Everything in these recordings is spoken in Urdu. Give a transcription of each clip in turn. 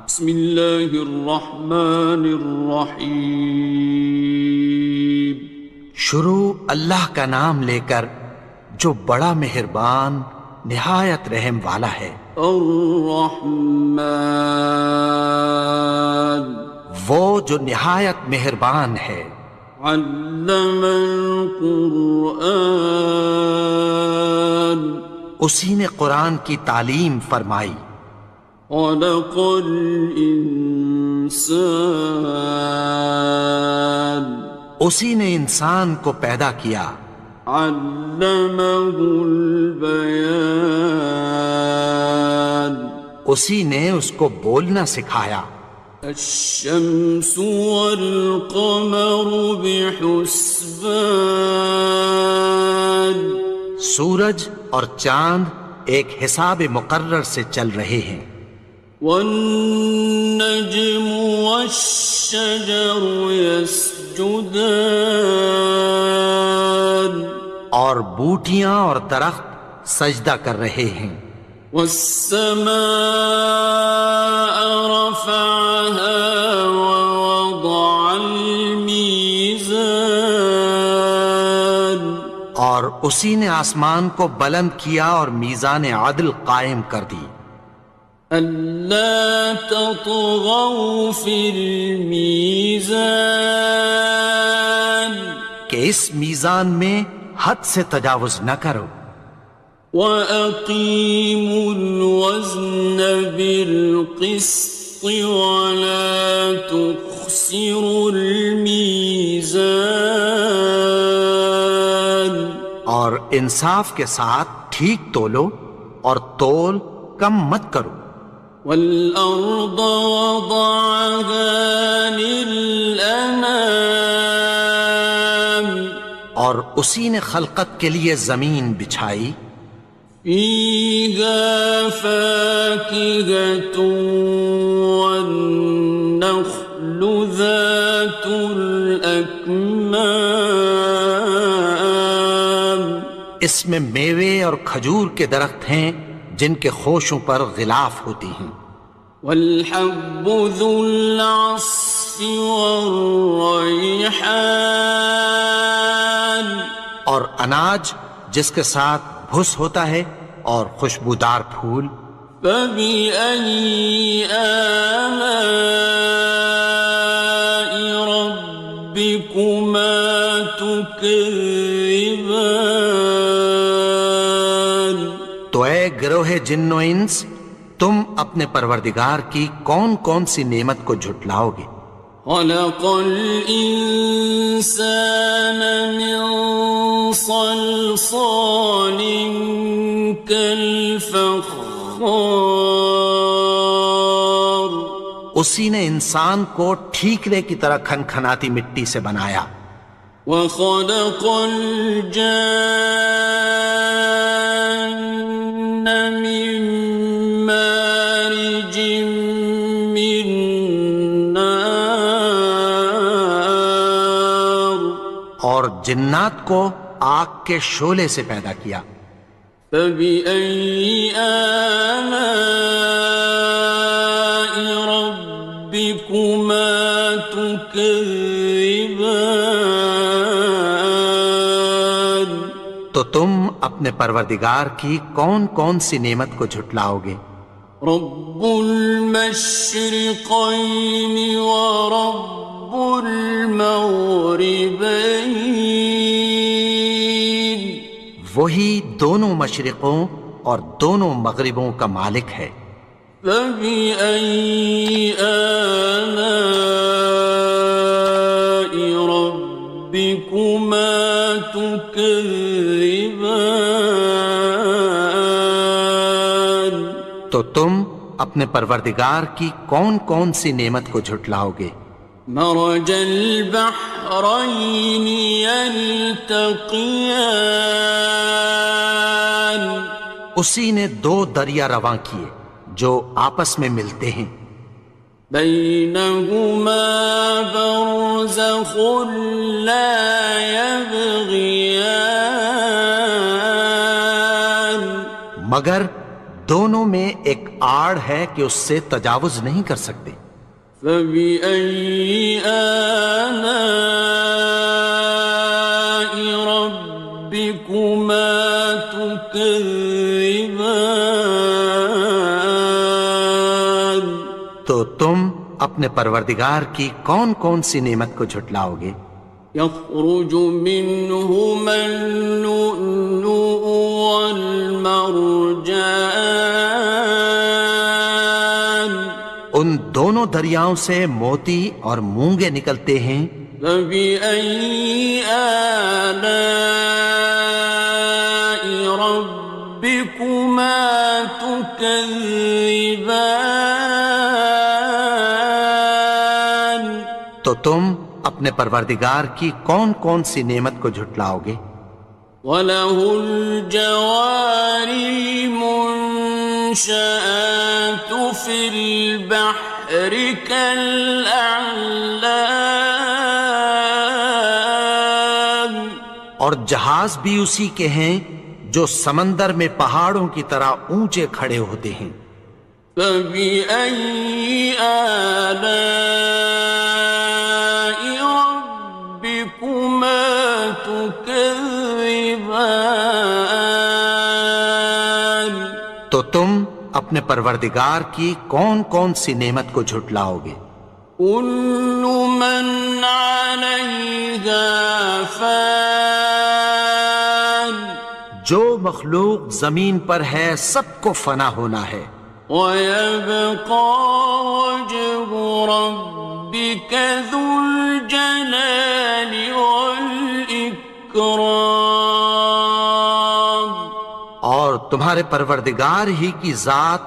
بسم اللہ الرحمن الرحیم. شروع اللہ کا نام لے کر جو بڑا مہربان نہایت رحم والا ہے. الرحمن وہ جو نہایت مہربان ہے. علم القرآن اسی نے قرآن کی تعلیم فرمائی. خلق الانسان اسی نے انسان کو پیدا کیا. علمہ البیان اسی نے اس کو بولنا سکھایا. الشمس والقمر بحسبان سورج اور چاند ایک حساب مقرر سے چل رہے ہیں. والنجم والشجر يسجدان اور بوٹیاں اور درخت سجدہ کر رہے ہیں. والسماء رفعها ووضع الميزان اور اسی نے آسمان کو بلند کیا اور میزان عدل قائم کر دی. ألا تطغوا في الميزان کہ اس میزان میں حد سے تجاوز نہ کرو. وَأَقِيمُوا الْوَزْنَ بِالْقِسْطِ وَلَا تُخْسِرُوا الْمِيزَانَ اور انصاف کے ساتھ ٹھیک تولو اور تول کم مت کرو. وَالْأَرْضَ وَضَعَهَا لِلْأَنَامِ اور اسی نے خلقت کے لیے زمین بچھائی. فِيهَا فَاكِهَةٌ وَالنَّخْلُ ذَاتُ الْأَكْمَامِ اس میں میوے اور کھجور کے درخت ہیں جن کے خوشوں پر غلاف ہوتی ہیں. وَالْحَبُّ ذُو الْعَصْفِ وَالرَّيْحَانِ اور اناج جس کے ساتھ بھس ہوتا ہے اور خوشبودار پھول. فَبِأَيِّ آلَاءِ رَبِّكُمَا تُكَذِّبَانِ تو اے گروہ جن و انس تم اپنے پروردگار کی کون کون سی نعمت کو جھٹلاؤ گے. خَلَقَ الْإِنسَانَ مِنْ صَلْصَالٍ كَالْفَخَّارِ اسی نے انسان کو ٹھیکرے کی طرح کھنکھناتی مٹی سے بنایا. وَخَلَقَ الْجَانَّ مِن مَّارِجٍ مِّن نَّارٍ اور جنات کو آگ کے شعلے سے پیدا کیا. فَبِأَيِّ آلَاءِ رَبِّكُمَا تُكَذِّبَانِ تو تم اپنے پروردگار کی کون کون سی نعمت کو جھٹلاؤ گے. رب المشرقین ورب المغربین وہی دونوں مشرقوں اور دونوں مغربوں کا مالک ہے. فَبِأَيِّ آلَاءِ رَبِّكُمَا تُكَذِّبَانِ تو تم اپنے پروردگار کی کون کون سی نعمت کو جھٹلاؤ گے. مرج البحرین یلتقیان اسی نے دو دریا رواں کیے جو آپس میں ملتے ہیں. بینہما برزخ لا یبغیان مگر دونوں میں ایک آڑ ہے کہ اس سے تجاوز نہیں کر سکتے۔ فبأي آلاء ربكما تكذبان؟ تو تم اپنے پروردگار کی کون کون سی نعمت کو جھٹلاؤ گے؟ يخرج منهما اللؤلؤ والمرجان، ان دونوں دریاؤں سے موتی اور مونگے نکلتے ہیں۔ فبأي آلاء ربكما تكذبان؟ تو تم اپنے پروردگار کی کون کون سی نعمت کو جھٹلاؤ گے؟ وَلَهُ الْجَوَارِ الْمُنشَآتُ فِي الْبَحْرِ كَالْأَعْلَامِ، اور جہاز بھی اسی کے ہیں جو سمندر میں پہاڑوں کی طرح اونچے کھڑے ہوتے ہیں۔ فَبِأَيِّ آلَاءِ رَبِّكُمَا تُكَذِّبَانِ؟ تو تم اپنے پروردگار کی کون کون سی نعمت کو جھٹلاؤ گے؟ كُلُّ مَنْ عَلَيْهَا فَانٍ، جو مخلوق زمین پر ہے سب کو فنا ہونا ہے۔ وَيَبْقَى وَجْهُ رَبِّكَ ذُو الْجَلَالِ وَالْإِكْرَامِ، اور تمہارے پروردگار ہی کی ذات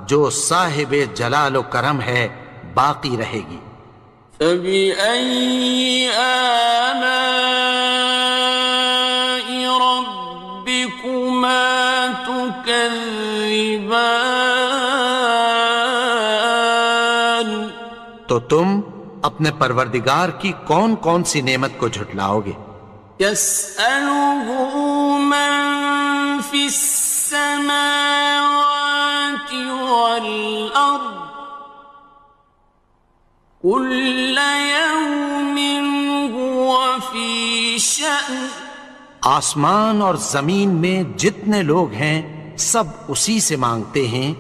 جو صاحب جلال و کرم ہے باقی رہے گی۔ فَبِأَيِّ آلَاءِ رَبِّكُمَا تُكَذِّبَانِ؟ تو تم اپنے پروردگار کی کون کون سی نعمت کو جھٹلاؤ گے؟ يَسْأَلُهُ مَن فِي السَّمَاوَاتِ وَالْأَرْضِ كُلَّ يَوْمٍ هُوَ فِي شَأْنٍ، آسمان اور زمین میں جتنے لوگ ہیں سب اسی سے مانگتے ہیں،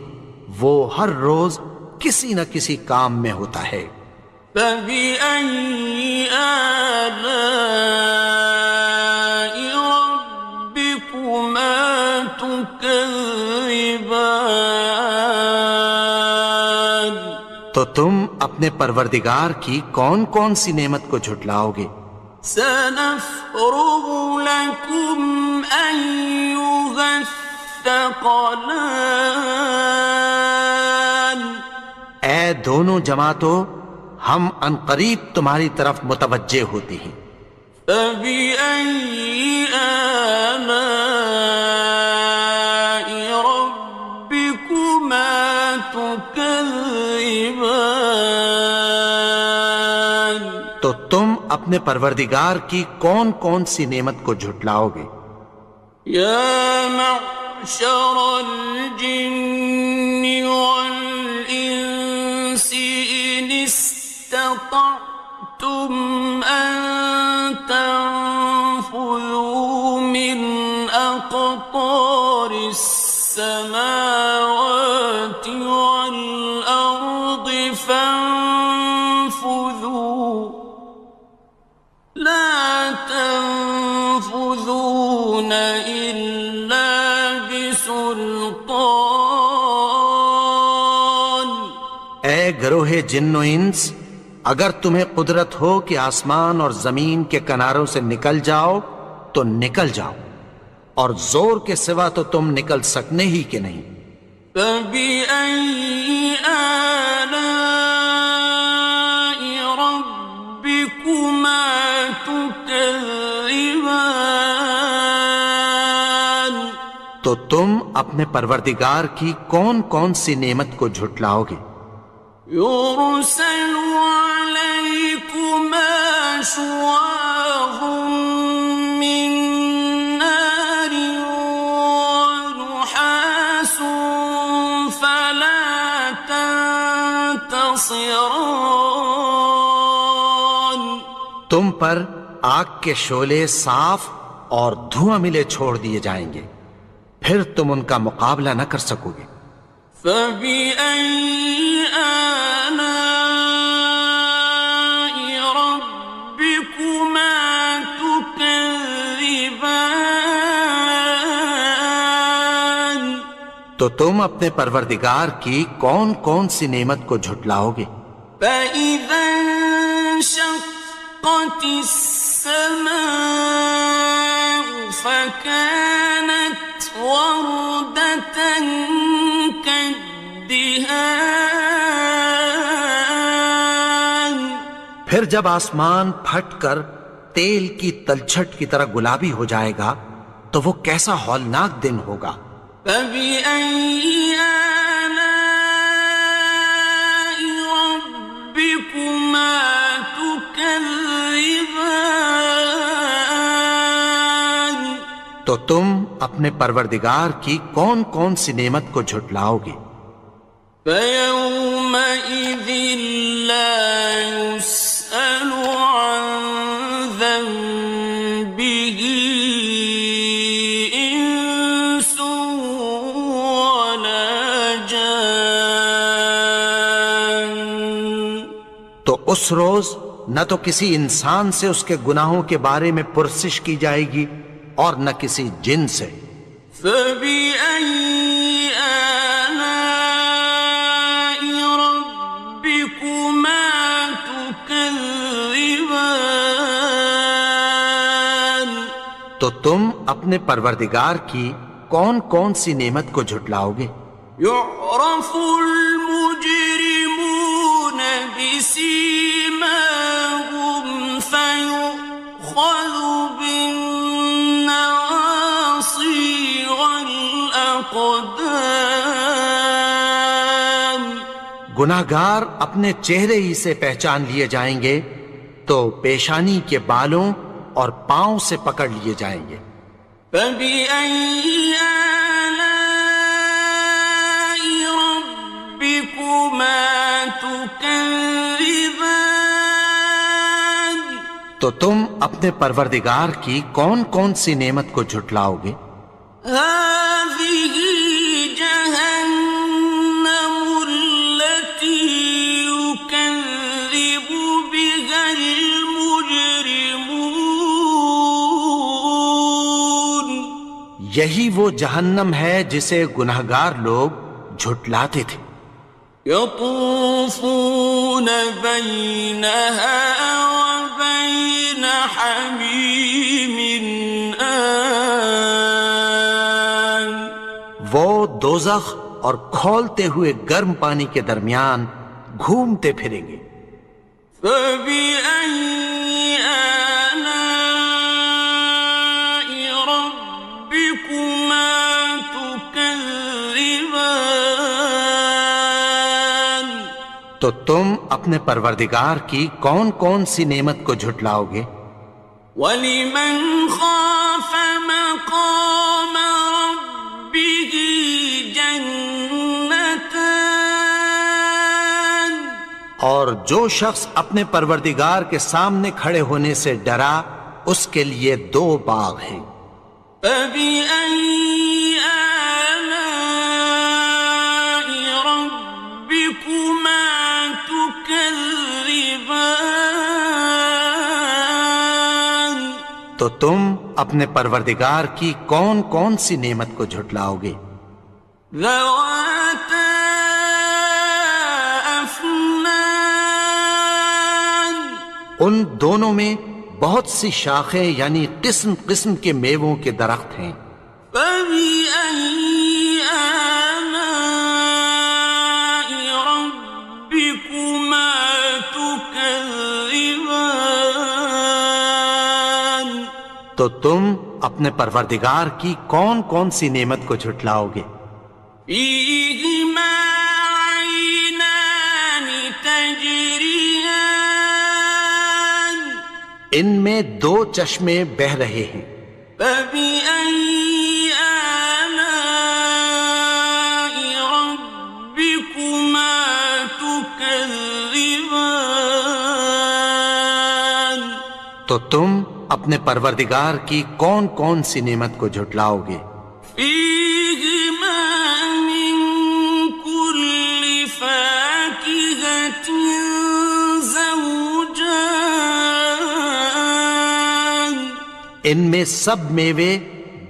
وہ ہر روز کسی نہ کسی کام میں ہوتا ہے۔ فَبِأَيِّ آلَاءِ رَبِّكُمَا تُكَذِّبَانِ؟ تو تم اپنے پروردگار کی کون کون سی نعمت کو جھٹلاؤ گے؟ سَنَفْرُغُ لَكُمْ أَيُّهَ الثَّقَلَانِ، اے دونوں جماعتوں، ہم عنقریب تمہاری طرف متوجہ ہوتے ہیں۔ فَبِأَيِّ آلَاءِ رَبِّكُمَا تُكَذِّبَانِ؟ تو تم اپنے پروردگار کی کون کون سی نعمت کو جھٹلاؤ گے؟ يَا مَعْشَرَ الْجِنِّ وَالْإِنسِ إِنِ اسْتَطَعْتُمْ أَن تَنفُذُوا مِنْ أَقْطَارِ السَّمَاوَاتِ وَالْأَرْضِ فَانفُذُوا لَا تَنفُذُونَ إِلَّا بِسُلْطَانٍ۔ اے گروہ جن و انس، اگر تمہیں قدرت ہو کہ آسمان اور زمین کے کناروں سے نکل جاؤ تو نکل جاؤ، اور زور کے سوا تو تم نکل سکنے ہی کہ نہیں۔ فَبِأَيِّ آلَاءِ رَبِّكُمَا تُكَذِّبَانِ؟ تو تم اپنے پروردگار کی کون کون سی نعمت کو جھٹلاؤ گے؟ يُرْسَلُ عَلَيْكُمَا شُوَاظٌ مِّن نَّارٍ وَنُحَاسٌ فَلَا ينتصران تم پر آگ کے شعلے صاف اور دھواں ملے چھوڑ دیے جائیں گے، پھر تم ان کا مقابلہ نہ کر سکو گے۔ فبأي آلاء ربكما تكذبان تو تم اپنے پروردگار کی کون کون سی نعمت کو جھٹلاؤ گے؟ فإذا انشقت السماء فكانت وردة كالدهان پھر جب آسمان پھٹ کر تیل کی تلچھٹ کی طرح گلابی ہو جائے گا تو وہ کیسا ہولناک دن ہوگا۔ فبأي آلاء ربكما تكذبان تو تم اپنے پروردگار کی کون کون سی نعمت کو جھٹلاؤ گے؟ فيومئذ لا يسأل عن ذنبه إنس ولا جان تو اس روز نہ تو کسی انسان سے اس کے گناہوں کے بارے میں پرسش کی جائے گی اور نہ کسی جن سے۔ فبأي آلاء ربكما تكذبان تو تم اپنے پروردگار کی کون کون سی نعمت کو جھٹلاؤ گے؟ يعرف المجرمون بسيماهم فيؤخذ بالنواصي والأقدام گناہگار اپنے چہرے ہی سے پہچان لیے جائیں گے تو پیشانی کے بالوں اور پاؤں سے پکڑ لیے جائیں گے۔ فبأي آلاء ربكما تكذبان تو تم اپنے پروردگار کی کون کون سی نعمت کو جھٹلاؤ گے؟ هذه جهنم التي يكذب بها المجرمون یہی وہ جہنم ہے جسے گناہگار لوگ جھٹلاتے تھے۔ يطوفون بينها وبين حميم آن وہ دوزخ اور کھولتے ہوئے گرم پانی کے درمیان گھومتے پھریں گے۔ فبأي آلاء ربكما تكذبان تو تم اپنے پروردگار کی کون کون سی نعمت کو جھٹلاؤ گے؟ وَلِمَنْ خَافَ مَقَامَ رَبِّهِ جَنَّتَانِ اور جو شخص اپنے پروردگار کے سامنے کھڑے ہونے سے ڈرا اس کے لیے دو باغ ہیں۔ فَبِأَيِّ آلَاءِ رَبِّكُمَا تُكَذِّبَانِ تو تم اپنے پروردگار کی کون کون سی نعمت کو جھٹلاؤ گے؟ ذَوَاتَا أَفْنَانٍ ان دونوں میں بہت سی شاخیں یعنی قسم قسم کے میووں کے درخت ہیں۔ فَبِأَيِّ آلَاءِ رَبِّكُمَا تُكَذِّبَانِ تو تم اپنے پروردگار کی کون کون سی نعمت کو جھٹلاؤ گے؟ فِيهِمَا عَيْنَانِ تَجْرِيَانِ ان میں دو چشمے بہہ رہے ہیں۔ فَبِأَيِّ آلَاءِ رَبِّكُمَا تُكَذِّبَانِ تو تم اپنے پروردگار کی کون کون سی نعمت کو جھٹلاؤ گے؟ فیہما من کل فاکہۃ زوجان، ان میں سب میوے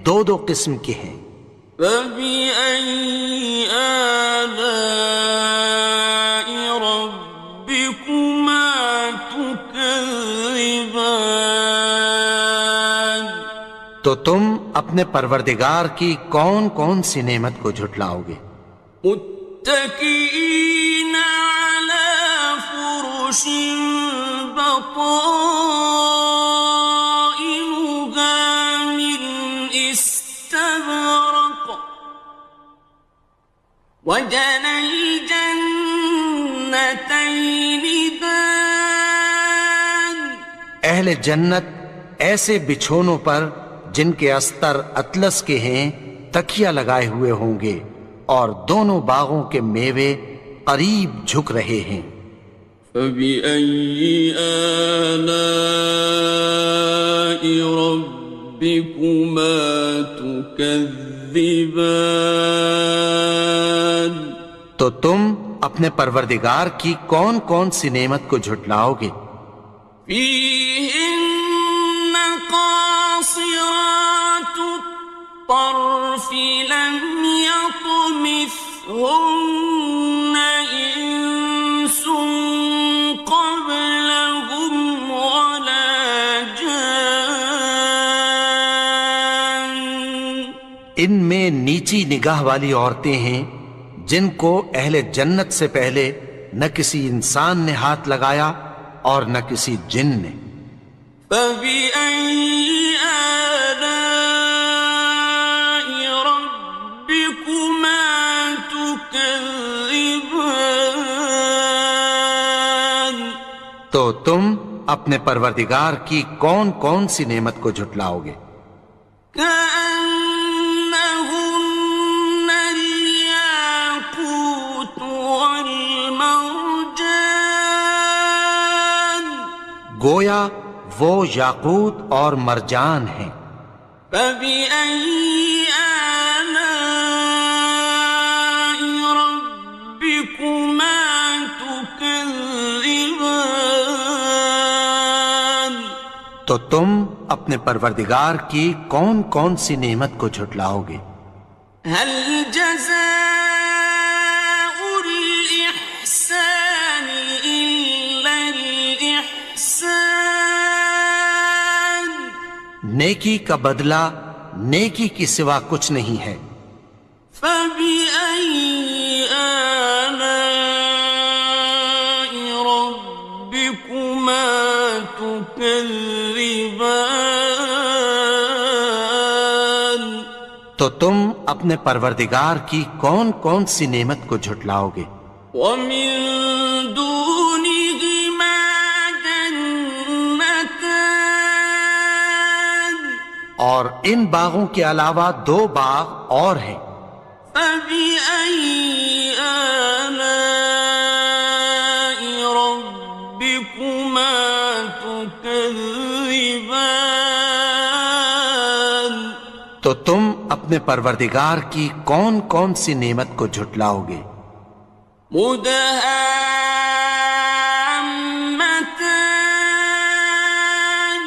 دو دو قسم کے ہیں۔ فبأي آلاء ربكما تكذبان، تو تم اپنے پروردگار کی کون کون سی نعمت کو جھٹلاؤ گے؟ متكئين على فرش بطائنها من استبرق، وجنى الجنتين دان، اہل جنت ایسے بچھونوں پر جن کے استر اطلس کے ہیں تکیہ لگائے ہوئے ہوں گے، اور دونوں باغوں کے میوے قریب جھک رہے ہیں۔ فبأي آلاء ربكما تكذبان، تو تم اپنے پروردگار کی کون کون سی نعمت کو جھٹلاؤ گے؟ فيهن قاصرات الطرف لم يطمثهن إنس قبلهم ولا جان، ان میں نیچی نگاہ والی عورتیں ہیں جن کو اہل جنت سے پہلے نہ کسی انسان نے ہاتھ لگایا اور نہ کسی جن نے۔ فبأي آلاء ربكما تكذبان، تو تم اپنے پروردگار کی کون کون سی نعمت کو جھٹلاؤ گے؟ كأنهن الياقوت والمرجان، گویا وہ یاقوت اور مرجان ہیں۔ فبأي آلاء ربكما تكذبان، تو تم اپنے پروردگار کی کون کون سی نعمت کو جھٹلاؤ گے؟ هل جزاء الإحسان إلا الإحسان، نیکی کا بدلہ نیکی کی سوا کچھ نہیں ہے۔ فبأي آلاء ربكما تكذبان، تو تم اپنے پروردگار کی کون کون سی نعمت کو جھٹلاؤ گے؟ ومن دونهما جنتان، اور ان باغوں کے علاوہ دو باغ اور ہیں۔ فبأي آلاء ربكما تكذبان، تو تم اپنے پروردگار کی کون کون سی نعمت کو جھٹلاؤ گے؟ مدهامتان،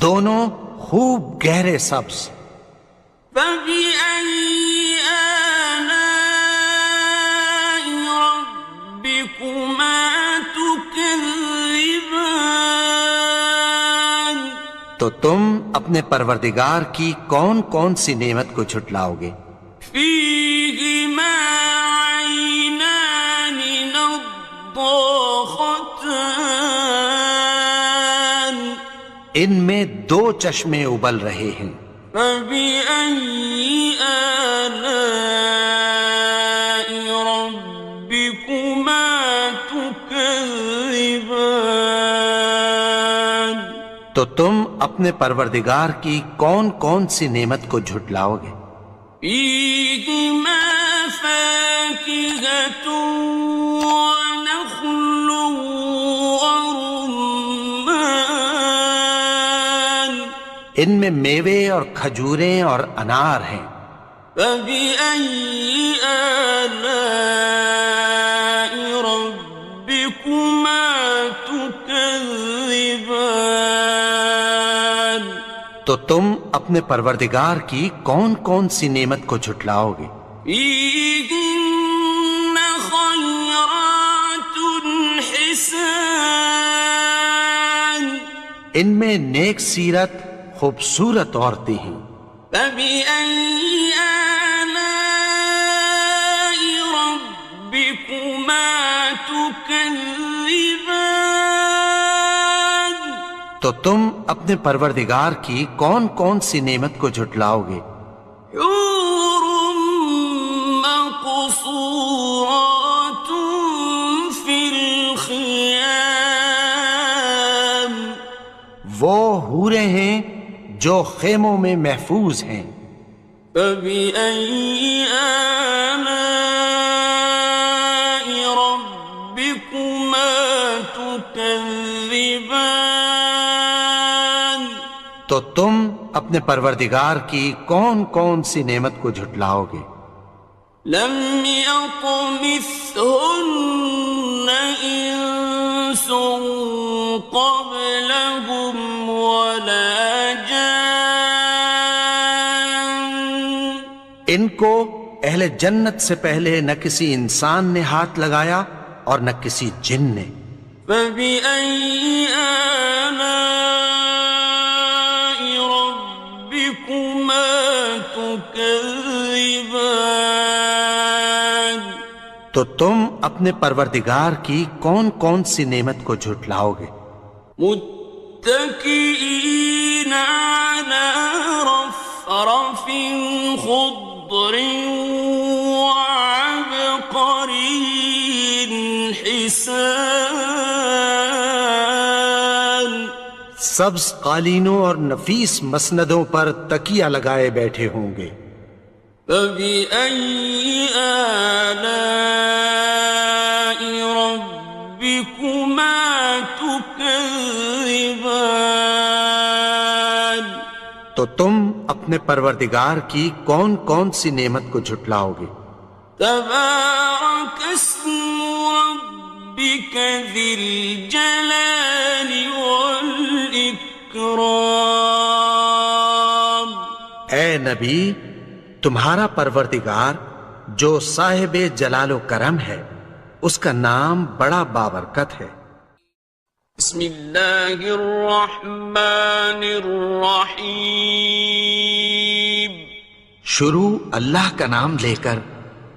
دونوں خوب گہرے سبز۔ فبأي آلاء ربكما تكذبان، تو تم اپنے پروردگار کی کون کون سی نعمت کو جھٹلاؤ گے؟ فيهما عينان نضاختان، ان میں دو چشمے ابل رہے ہیں۔ فبأي آلاء ربكما تكذبان، تو تم اپنے پروردگار کی کون کون سی نعمت کو جھٹلاؤ گے؟ فيهما فاكهة ونخل ورمان، ان میں میوے اور کھجوریں اور انار ہیں۔ فبأي آلاء ربكما تكذبان؟ تو تم اپنے پروردگار کی کون کون سی نعمت کو جھٹلاؤ گے؟ فيهن خيرات حسان، ان میں نیک سیرت خوبصورت عورتیں ہیں۔ فبأي آلاء ربكما تكذبان؟ تو تم اپنے پروردگار کی کون کون سی نعمت کو جھٹلاؤ گے؟ حور مقصورات في الخيام، وہ حوریں ہیں جو خیموں میں محفوظ ہیں۔ فبأي آلاء ربكما تكذبان؟ تو تم اپنے پروردگار کی کون کون سی نعمت کو جھٹلاؤ گے؟ لم يطمثهن إنس قبلهم ولا جان، ان کو اہل جنت سے پہلے نہ کسی انسان نے ہاتھ لگایا اور نہ کسی جن نے۔ فبأي آلاء ربكما تكذبان؟ تو تم اپنے پروردگار کی کون کون سی نعمت کو جھٹلاؤ گے؟ متكئين على رفرف خضر وعبقري حسان، سبز قالینوں اور نفیس مسندوں پر تکیہ لگائے بیٹھے ہوں گے۔ فبأي آلاء ربكما تكذبان؟ تو تم اپنے پروردگار کی کون کون سی نعمت کو جھٹلاؤ گے؟ تبارك اسم ربك ذي الجلال والإكرام۔ اے نبی، تمہارا پروردگار جو صاحب جلال و کرم ہے، اس کا نام بڑا بابرکت ہے۔ بسم اللہ الرحمن الرحیم، شروع اللہ کا نام لے کر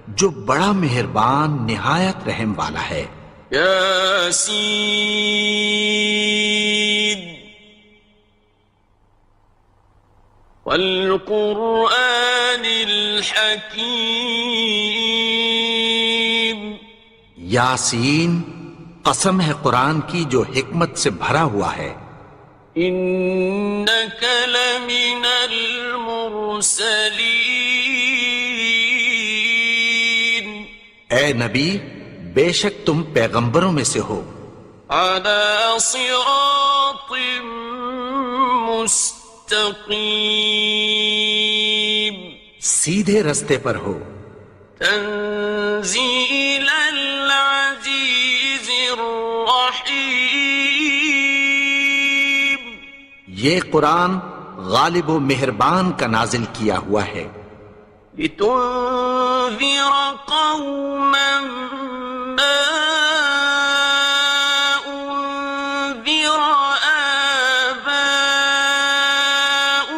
جو بڑا مہربان نہایت رحم والا ہے۔ یاسین والقرآن الحکیم، یاسین، قسم ہے قرآن کی جو حکمت سے بھرا ہوا ہے۔ انک لمن المرسلین، اے نبی، بے شک تم پیغمبروں میں سے ہو۔ علی صراط مستقیم، سیدھے رستے پر ہو۔ تنزیل العزیز الرحیم، یہ قرآن غالب و مہربان کا نازل کیا ہوا ہے۔ لتنذر قوما ما انذر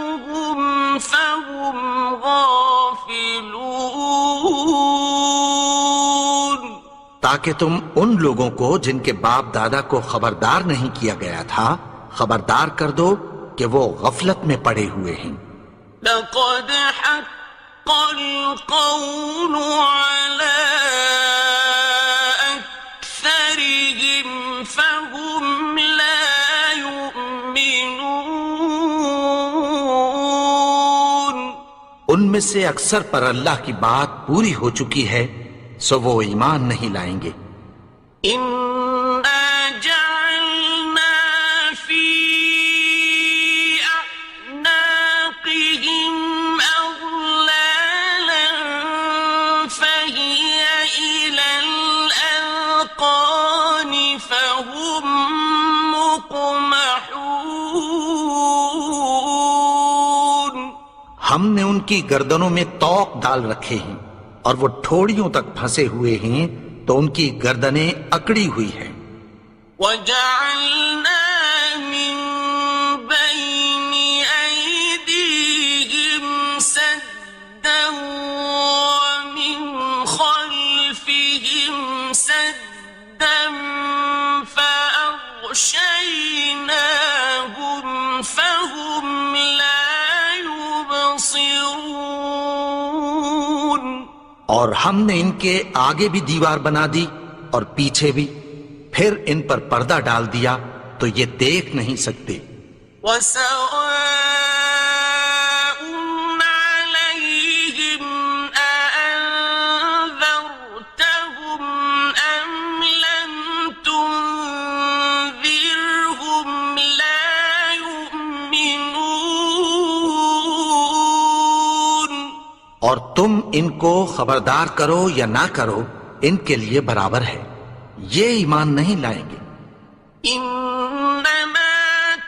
آباؤهم فهم غافلون، تاکہ تم ان لوگوں کو جن کے باپ دادا کو خبردار نہیں کیا گیا تھا خبردار کر دو کہ وہ غفلت میں پڑے ہوئے ہیں۔ لقد حق القول على أكثرهم فهم لا يؤمنون، ان میں سے اکثر پر اللہ کی بات پوری ہو چکی ہے سو وہ ایمان نہیں لائیں گے۔ إنا جعلنا في أعناقهم کی گردنوں میں طوق ڈال رکھے ہیں اور وہ ٹھوڑیوں تک پھنسے ہوئے ہیں تو ان کی گردنیں اکڑی ہوئی ہیں. وَجَعَلْنَا مِن بَيْنِ أَيْدِيهِمْ سَدًّا وَمِنْ خَلْفِهِمْ سَدًّا فَأَغْشَيْنَاهُمْ فَهُمْ لَا يُبْصِرُونَ. اور ہم نے ان کے آگے بھی دیوار بنا دی اور پیچھے بھی، پھر ان پر پردہ ڈال دیا تو یہ دیکھ نہیں سکتے. وَسَوَاءٌ عَلَيْهِمْ أَأَنذَرْتَهُمْ أَمْ لَمْ تُنذِرْهُمْ لَا يُؤْمِنُونَ. اور تم ان کو خبردار کرو یا نہ کرو ان کے لیے برابر ہے، یہ ایمان نہیں لائیں گے. إنما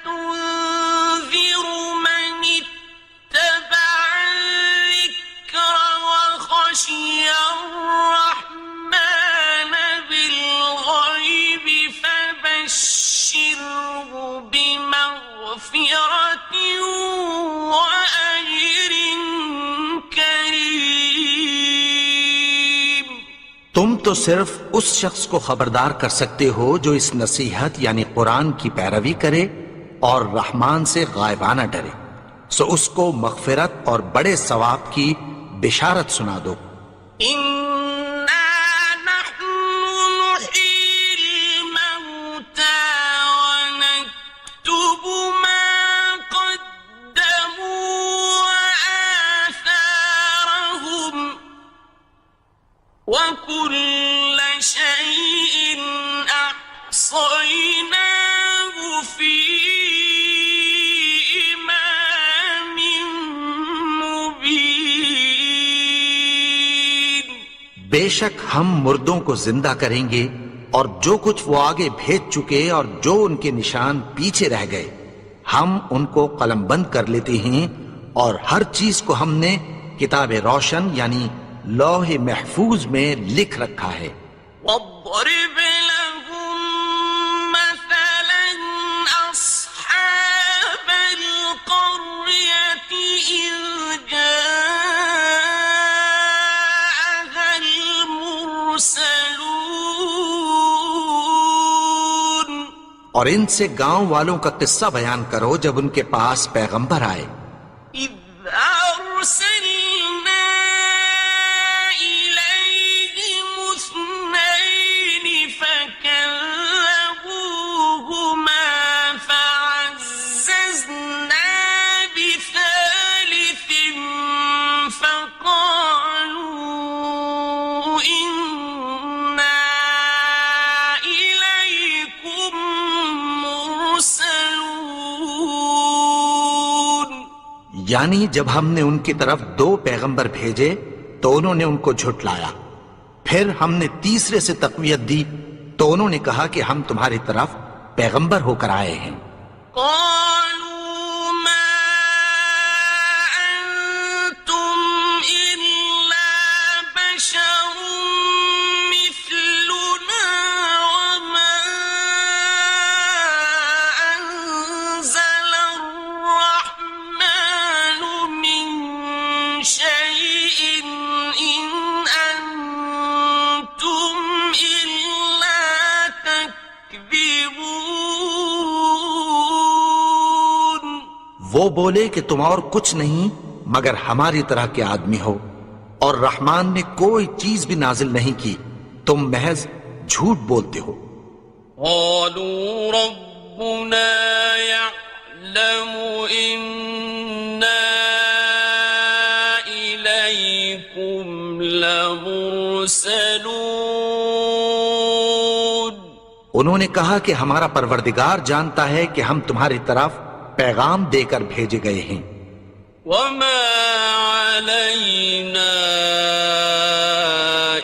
تنذر من اتبع الذكر وخشي الرحمن بالغيب فبشره بمغفرة وأجر كريم. تم تو صرف اس شخص کو خبردار کر سکتے ہو جو اس نصیحت یعنی قرآن کی پیروی کرے اور رحمان سے غائبانہ ڈرے، سو اس کو مغفرت اور بڑے ثواب کی بشارت سنا دو. إنا نحن نحيي الموتى ونكتب ما قدموا وآثارهم وكل شيء أحصيناه في إمام مبين. بے شک ہم مردوں کو زندہ کریں گے اور جو کچھ وہ آگے بھیج چکے اور جو ان کے نشان پیچھے رہ گئے ہم ان کو قلم بند کر لیتے ہیں، اور ہر چیز کو ہم نے کتاب روشن یعنی لوح محفوظ میں لکھ رکھا ہے. واضرب لهم مثلا أصحاب القرية إذ جاءها المرسلون. اور ان سے گاؤں والوں کا قصہ بیان کرو جب ان کے پاس پیغمبر آئے. إذ أرسلنا إليهم اثنين فكذبوهما فعززنا بثالث فقالوا إنا إليكم مرسلون. یعنی جب ہم نے ان کی طرف 2 پیغمبر بھیجے تو انہوں نے ان کو جھٹلایا، پھر ہم نے تیسرے سے تقویت دی تو انہوں نے کہا کہ ہم تمہاری طرف پیغمبر ہو کر آئے ہیں. قالوا ما أنتم إلا بشر مثلنا وما أنزل الرحمن من شيء إن أنتم إلا تكذبون. وہ بولے کہ تم اور کچھ نہیں مگر ہماری طرح کے آدمی ہو، اور رحمان نے کوئی چیز بھی نازل نہیں کی، تم محض جھوٹ بولتے ہو. قالوا ربنا يعلم إنا إليكم لمرسلون. انہوں نے کہا کہ ہمارا پروردگار جانتا ہے کہ ہم تمہاری طرف پیغام دے کر بھیجے گئے ہیں. وما علينا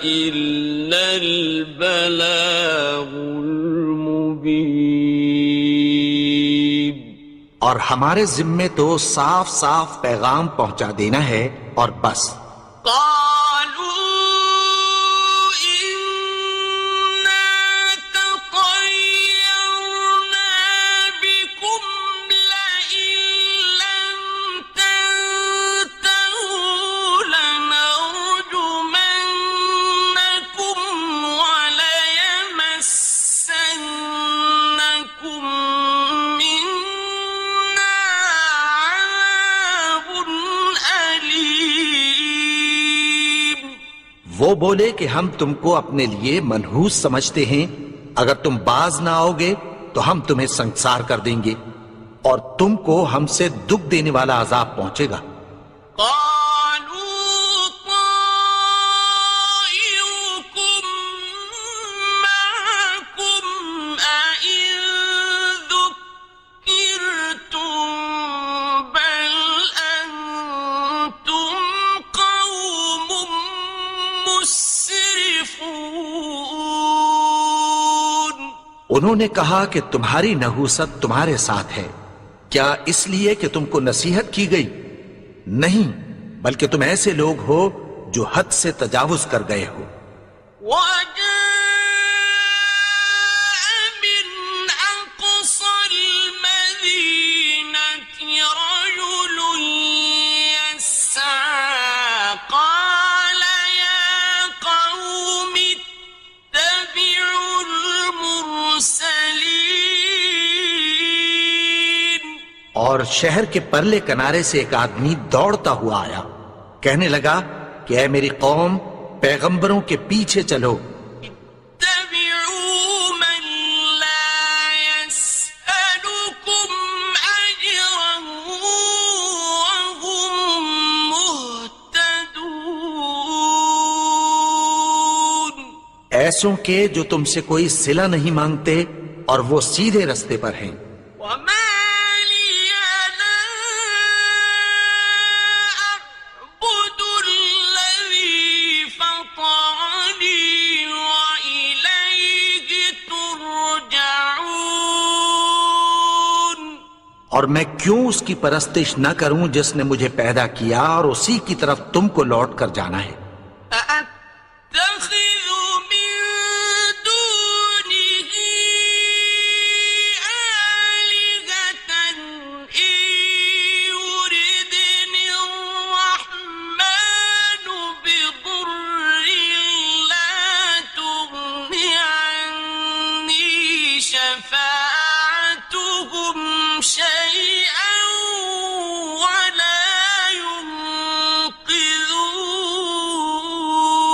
إلا البلاغ المبين. اور ہمارے ذمے تو صاف صاف پیغام پہنچا دینا ہے اور بس. قالوا إنا تطيرنا بكم لئن لم تنتهوا لنرجمنكم وليمسنكم منا عذاب أليم. وہ بولے کہ ہم تم کو اپنے لیے منحوس سمجھتے ہیں، اگر تم باز نہ آؤ گے تو ہم تمہیں سنسار کر دیں گے اور تم کو ہم سے دکھ دینے والا عذاب پہنچے گا. قالوا طائركم معكم أئن ذكرتم بل أنتم قوم مسرفون. انہوں نے کہا کہ تمہاری نحوست تمہارے ساتھ ہے، کیا اس لیے کہ تم کو نصیحت کی گئی؟ نہیں، بلکہ تم ایسے لوگ ہو جو حد سے تجاوز کر گئے ہو. وجاء من أقصى المدينة رجل يسعى قال يا قوم اتبعوا المرسلين. اور شہر کے پرلے کنارے سے ایک آدمی دوڑتا ہوا آیا، کہنے لگا کہ اے میری قوم، پیغمبروں کے پیچھے چلو. اتبعوا من لا يسألكم أجرا وهم مهتدون. ایسوں کے جو تم سے کوئی صلہ نہیں مانگتے اور وہ سیدھے رستے پر ہیں. وما لي لا أعبد الذي فطرني وإليه ترجعون. اور میں کیوں اس کی پرستش نہ کروں جس نے مجھے پیدا کیا اور اسی کی طرف تم کو لوٹ کر جانا ہے. أأتخذ من دونه آلهة إن يردني الرحمن بضر لا تغن عني شفاعتهم شيئا ولا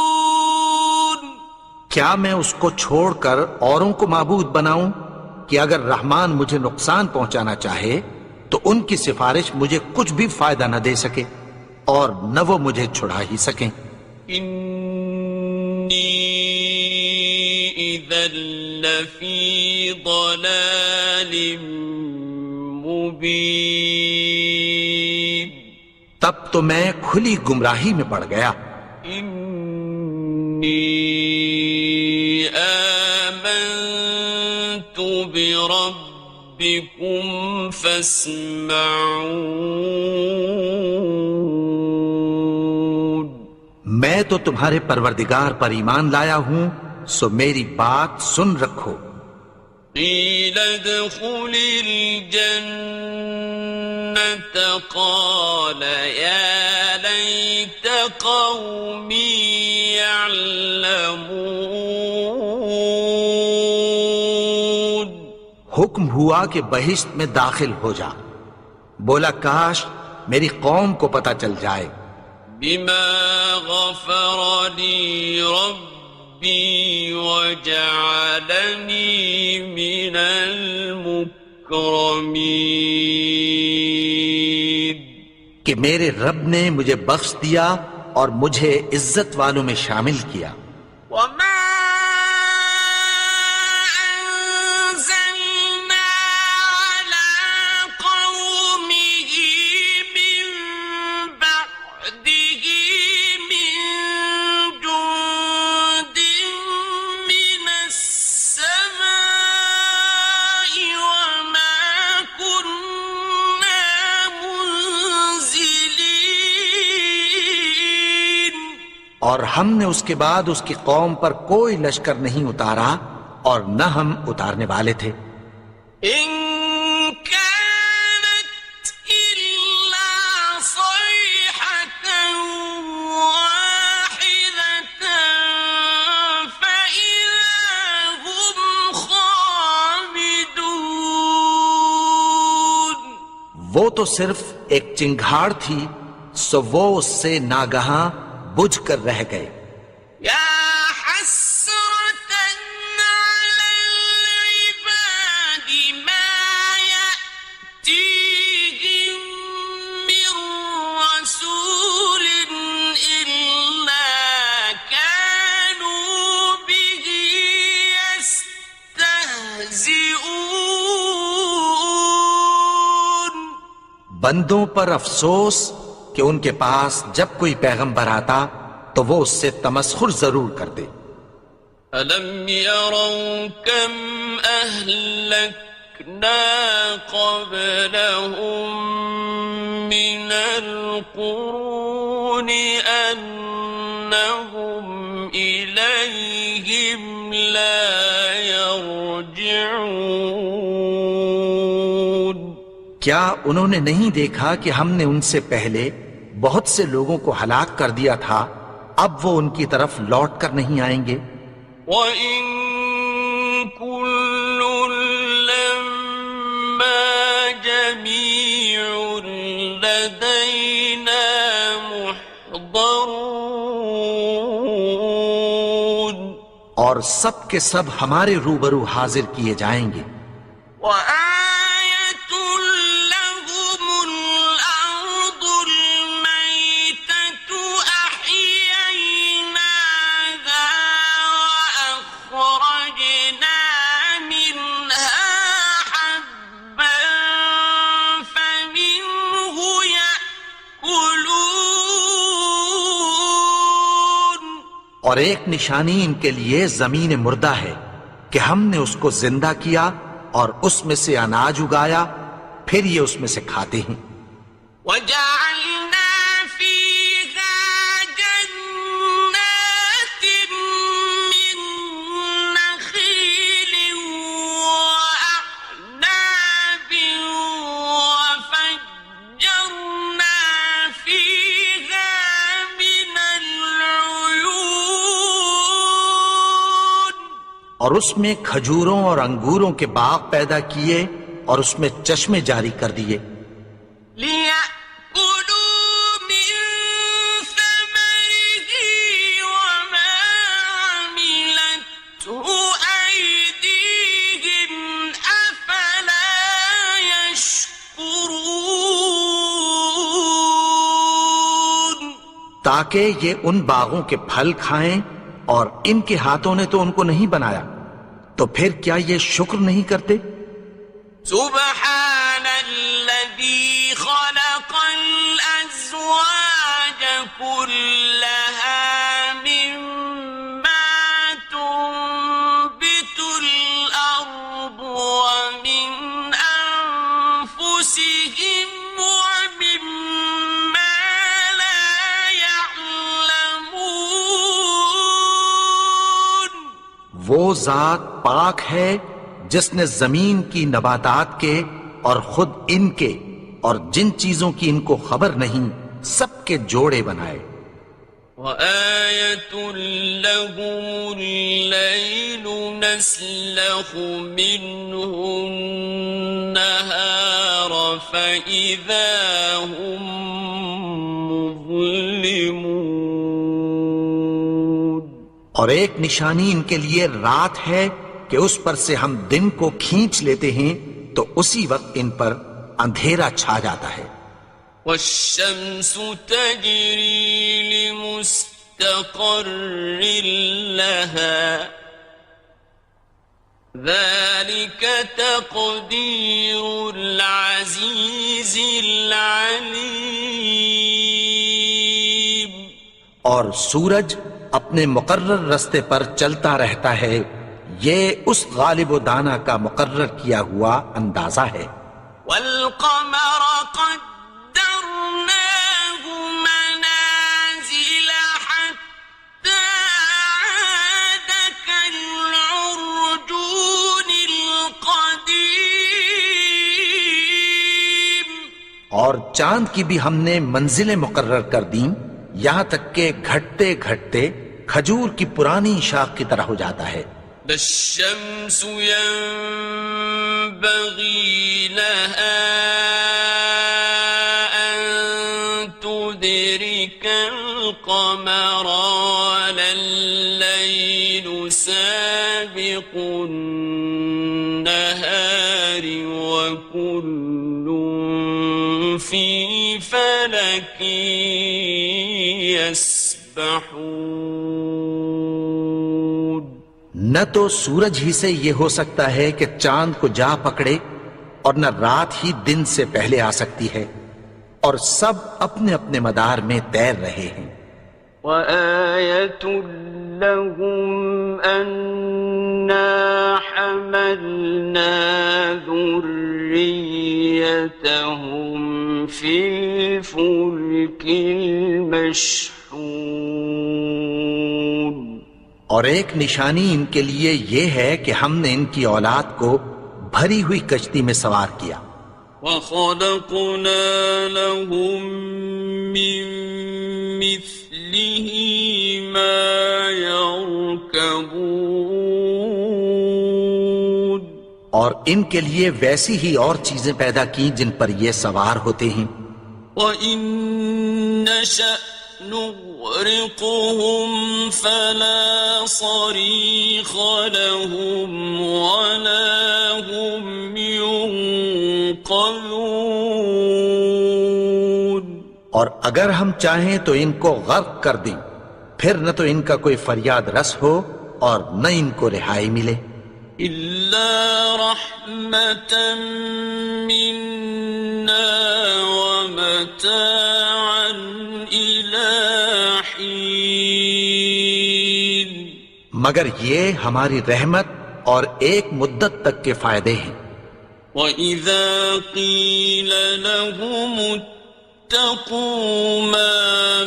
ينقذون. کیا میں اس کو چھوڑ کر اوروں کو معبود بناؤں کہ اگر رحمان مجھے نقصان پہنچانا چاہے تو ان کی سفارش مجھے کچھ بھی فائدہ نہ دے سکے اور نہ وہ مجھے چھڑا ہی سکیں. إني إذا لفي ضلال مبين. تب تو میں کھلی گمراہی میں پڑ گیا. إني آمنت بربكم فاسمعون. میں تو تمہارے پروردگار پر ایمان لایا ہوں، سو میری بات سن رکھو. قيل ادخل الجنة قال يا ليت قومي يعلمون. حکم ہوا کہ بہشت میں داخل ہو جا. بولا کاش میری قوم کو پتہ چل جائے. بما غفر لي ربي وجعلني من المكرمين. کہ میرے رب نے مجھے بخش دیا اور مجھے عزت والوں میں شامل کیا. وما أنزلنا على قومه من بعده من جند من السماء وما كنا اور ہم نے اس کے بعد اس کی قوم پر کوئی لشکر نہیں اتارا اور نہ ہم اتارنے والے تھے. إن كانت إلا صيحة واحدة فإذا هم خامدون. وہ تو صرف ایک چنگھاڑ تھی، سو وہ اس سے ناگہاں بجھ کر رہ گئے. يا حسرة على العباد ما يأتيهم من رسول إلا كانوا به يستهزئون. بندوں پر افسوس کہ ان کے پاس جب کوئی پیغمبر آتا تو وہ اس سے تمسخر ضرور کرتے. أَلَمْ يَرَوْا كَمْ أَهْلَكْنَا قَبْلَهُمْ مِنَ الْقُرُونِ أَنَّهُمْ إِلَيْهِمْ لَا يَرْجِعُونَ. کیا انہوں نے نہیں دیکھا کہ ہم نے ان سے پہلے بہت سے لوگوں کو ہلاک کر دیا تھا، اب وہ ان کی طرف لوٹ کر نہیں آئیں گے. وَإِن كُلٌّ لَّمَّا جَمِيعٌ لَّدَيْنَا مُحْضَرُونَ. اور سب کے سب ہمارے روبرو حاضر کیے جائیں گے. وَآيَةٌ لَّهُمُ الْأَرْضُ الْمَيْتَةُ أَحْيَيْنَاهَا وَأَخْرَجْنَا مِنْهَا حَبًّا فَمِنْهُ يَأْكُلُونَ. اور ایک نشانی ان کے لیے زمین مردہ ہے کہ ہم نے اس کو زندہ کیا اور اس میں سے اناج اگایا، پھر یہ اس میں سے کھاتے ہیں. وَجَعَلْنَا فِيهَا جَنَّاتٍ مِّن نَّخِيلٍ وَأَعْنَابٍ وَفَجَّرْنَا فِيهَا مِنَ الْعُيُونِ. اور اس میں کھجوروں اور انگوروں کے باغ پیدا کیے اور اس میں چشمے جاری کر دیے. لِيَأْكُلُوا مِن ثَمَرِهِ وَمَا عَمِلَتْهُ أَيْدِيهِمْ أَفَلَا يَشْكُرُونَ. تاکہ یہ ان باغوں کے پھل کھائیں، اور ان کے ہاتھوں نے تو ان کو نہیں بنایا، تو پھر کیا یہ شکر نہیں کرتے؟ سبحان الذي خلق الأزواج كلها مما تنبت الأرض ومن أنفسهم ومما لا يعلمون. وہ ذات پاک ہے جس نے زمین کی نباتات کے اور خود ان کے اور جن چیزوں کی ان کو خبر نہیں سب کے جوڑے بنائے. وَآيَةٌ لَّهُمُ اللَّيْلُ نَسْلَخُ مِنْهُ النَّهَارَ فَإِذَا هُم مُظْلِمُونَ. اور ایک نشانی ان کے لیے رات ہے کہ اس پر سے ہم دن کو کھینچ لیتے ہیں تو اسی وقت ان پر اندھیرا چھا جاتا ہے. وَالشَّمْسُ تَجْرِي لِمُسْتَقَرٍّ لَّهَا ذَلِكَ تَقْدِيرُ الْعَزِيزِ الْعَلِيمِ. اور سورج اپنے مقرر رستے پر چلتا رہتا ہے، یہ اس غالب و دانا کا مقرر کیا ہوا اندازہ ہے. وَالْقَمَرَ قَدَّرْنَاهُ مَنَازِلَ حَتَّى اور چاند کی بھی ہم نے منزلیں مقرر کر دیں یہاں تک کہ گھٹتے گھٹتے کھجور کی پرانی شاخ کی طرح ہو جاتا ہے. الشمس ينبغي لها أن تدرك القمر ولا الليل سابق النهار وكل في فلك يسبحون. نہ تو سورج ہی سے یہ ہو سکتا ہے کہ چاند کو جا پکڑے اور نہ رات ہی دن سے پہلے آ سکتی ہے، اور سب اپنے اپنے مدار میں تیر رہے ہیں. وَآيَةٌ لَهُمْ أَنَّا حَمَلْنَا ذُرِّيَّتَهُمْ فِي الْفُلْكِ الْمَشْحُونِ. اور ایک نشانی ان کے لیے یہ ہے کہ ہم نے ان کی اولاد کو بھری ہوئی کشتی میں سوار کیا. وَخَلَقْنَا لَهُم مِّن مِّثْلِهِ مَا يَرْكَبُونَ. اور ان کے لیے ویسی ہی اور چیزیں پیدا کی جن پر یہ سوار ہوتے ہیں. وَإِن نَّشَأْ نُغْرِقْهُمْ فَلَا صَرِيخَ لَهُمْ وَلَا هُمْ يُنقَذُونَ. اور اگر ہم چاہیں تو ان کو غرق کر دیں، پھر نہ تو ان کا کوئی فریاد رس ہو اور نہ ان کو رہائی ملے. إِلَّا رَحْمَةً مِّنَّا وَمَتَاعًا إِلَىٰ حِينٍ. مگر یہ ہماری رحمت اور ایک مدت تک کے فائدے ہیں. وَإِذَا قِيلَ لَهُمُ اتَّقُوا مَا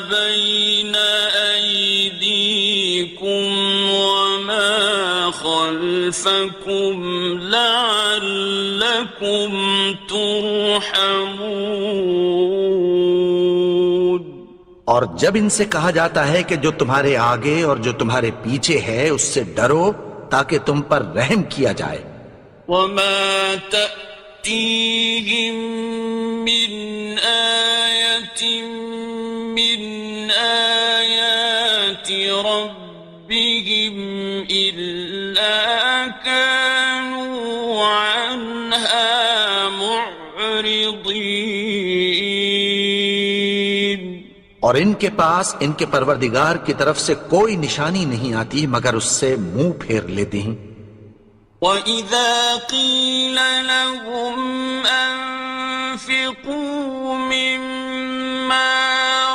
بَيْنَ أَيْدِيكُمْ وَمَا خَلْفَكُمْ لَعَلَّكُمْ تُرْحَمُونَ. اور جب ان سے کہا جاتا ہے کہ جو تمہارے آگے اور جو تمہارے پیچھے ہے اس سے ڈرو تاکہ تم پر رحم کیا جائے. وَمَا تَأْتِيهِم مِّنْ آيَةٍ مِّنْ آيَاتِ رَبِّهِمْ إِلَّا كَانُوا عَنْهَا مُعْرِضِينَ. اور ان کے پاس ان کے پروردگار کی طرف سے کوئی نشانی نہیں آتی مگر اس سے منہ پھیر لیتے ہیں. وَإِذَا قِيلَ لَهُمْ أَنفِقُوا مِمَّا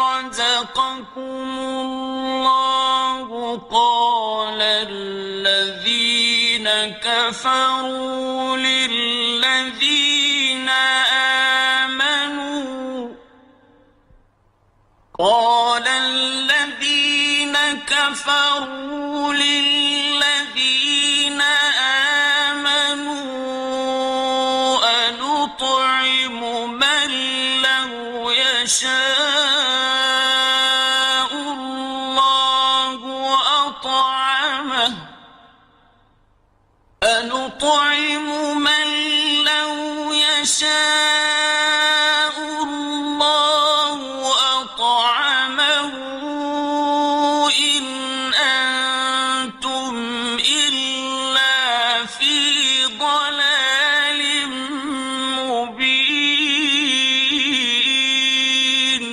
رَزَقَكُمُ اللَّهُ قَالَ الَّذِينَ كَفَرُوا لِلَّذِينَ آمَنُوا أَنُطْعِمُ مَن لَّوْ يَشَاءُ اللَّهُ أَطْعَمَهُ أَنُطْعِمُ مَن لَّوْ يَشَاءُ اللَّهُ أَطْعَمَهُ إِنْ أَنتُمْ إِلَّا فِي ضَلَالٍ مُّبِينٍ.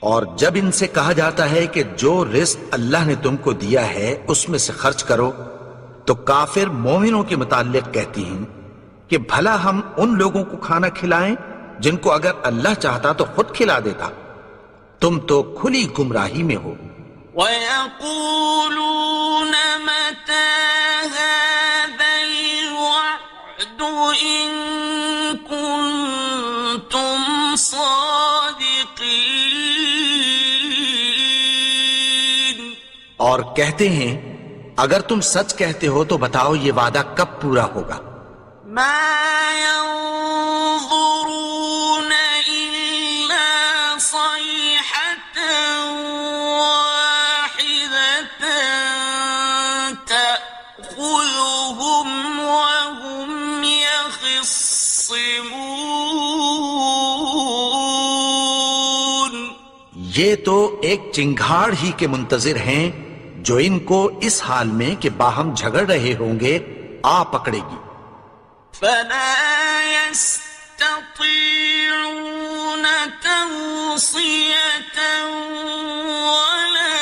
اور جب ان سے کہا جاتا ہے کہ جو رزق اللہ نے تم کو دیا ہے اس میں سے خرچ کرو تو کافر مومنوں کے متعلق کہتی ہیں کہ بھلا ہم ان لوگوں کو کھانا کھلائیں جن کو اگر اللہ چاہتا تو خود کھلا دیتا. تم تو کھلی گمراہی میں ہو. وَيَقُولُونَ مَتَىٰ هَٰذَا الْوَعْدُ إِن كُنتُمْ صَادِقِينَ. اور کہتے ہیں اگر تم سچ کہتے ہو تو بتاؤ یہ وعدہ کب پورا ہوگا. مَا يَنظُرُونَ إِلَّا يخصمون یہ تو ایک چنگھاڑ ہی کے منتظر ہیں جو ان کو اس حال میں کہ باہم جھگڑ رہے ہوں گے آ پکڑے گی. فلا يستطيعون توصية ولا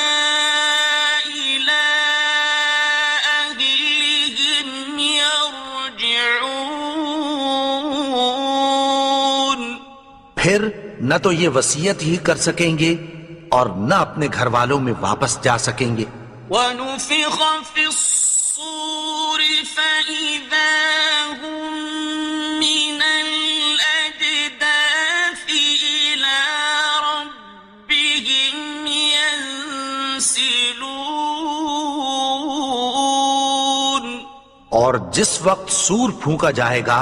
إلى أهلهم يرجعون. پھر نہ تو یہ وصیت ہی کر سکیں گے اور نہ اپنے گھر والوں میں واپس جا سکیں گے. ونفخ في الصور فإذا هم من الأجداث إلى ربهم ينسلون. اور جس وقت سور پھونکا جائے گا